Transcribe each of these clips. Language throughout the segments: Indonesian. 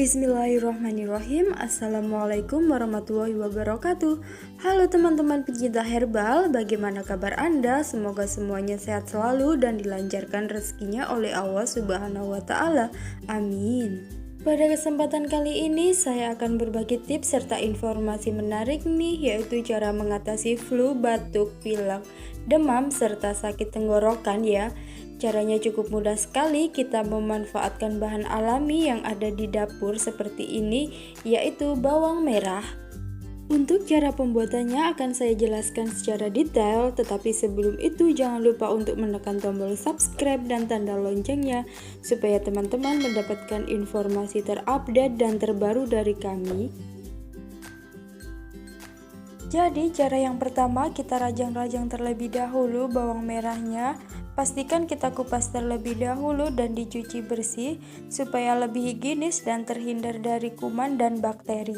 Bismillahirrahmanirrahim. Assalamualaikum warahmatullahi wabarakatuh. Halo teman-teman pecinta herbal, bagaimana kabar Anda? Semoga semuanya sehat selalu dan dilancarkan rezekinya oleh Allah Subhanahu wa Ta'ala. Amin. Pada kesempatan kali ini saya akan berbagi tips serta informasi menarik nih, yaitu cara mengatasi flu, batuk, pilek, demam, serta sakit tenggorokan ya. Caranya cukup mudah sekali, kita memanfaatkan bahan alami yang ada di dapur seperti ini, yaitu bawang merah. Untuk cara pembuatannya akan saya jelaskan secara detail, tetapi sebelum itu jangan lupa untuk menekan tombol subscribe dan tanda loncengnya, supaya teman-teman mendapatkan informasi terupdate dan terbaru dari kami. Jadi cara yang pertama, kita rajang-rajang terlebih dahulu bawang merahnya. Pastikan kita kupas terlebih dahulu dan dicuci bersih supaya lebih higienis dan terhindar dari kuman dan bakteri.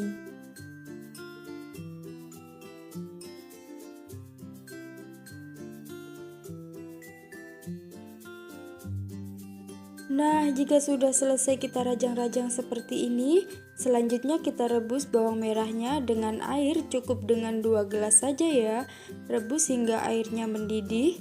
Nah, jika sudah selesai kita rajang-rajang seperti ini, selanjutnya kita rebus bawang merahnya dengan air, cukup dengan 2 gelas saja ya. Rebus hingga airnya mendidih.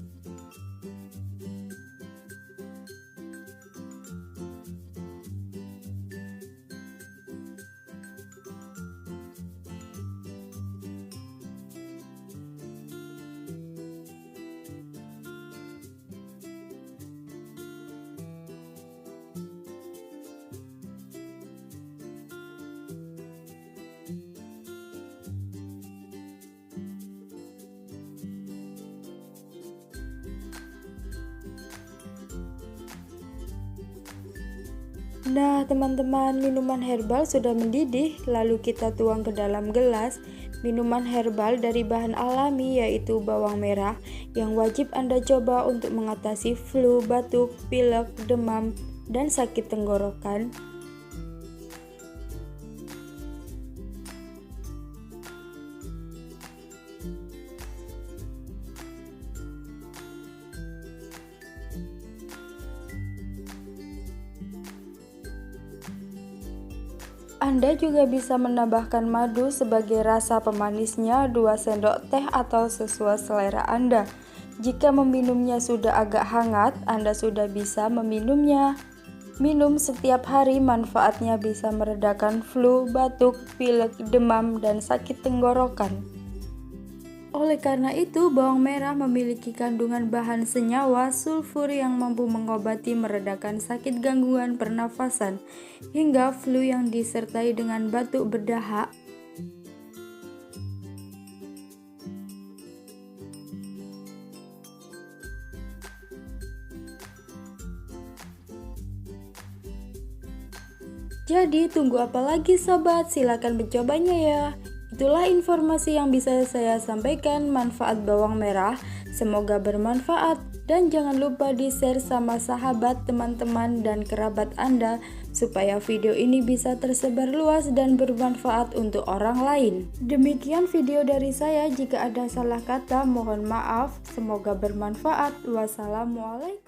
Nah teman-teman, minuman herbal sudah mendidih, lalu kita tuang ke dalam gelas. Minuman herbal dari bahan alami yaitu bawang merah yang wajib Anda coba untuk mengatasi flu, batuk, pilek, demam, dan sakit tenggorokan. Anda juga bisa menambahkan madu sebagai rasa pemanisnya, 2 sendok teh atau sesuai selera Anda. Jika meminumnya sudah agak hangat, Anda sudah bisa meminumnya. Minum setiap hari, manfaatnya bisa meredakan flu, batuk, pilek, demam, dan sakit tenggorokan. Oleh karena itu, bawang merah memiliki kandungan bahan senyawa sulfur yang mampu mengobati meredakan sakit gangguan pernafasan hingga flu yang disertai dengan batuk berdahak. Jadi tunggu apa lagi sobat, silakan mencobanya ya. Itulah informasi yang bisa saya sampaikan manfaat bawang merah. Semoga bermanfaat dan jangan lupa di-share sama sahabat, teman-teman, dan kerabat Anda supaya video ini bisa tersebar luas dan bermanfaat untuk orang lain. Demikian video dari saya, jika ada salah kata mohon maaf. Semoga bermanfaat. Wassalamualaikum.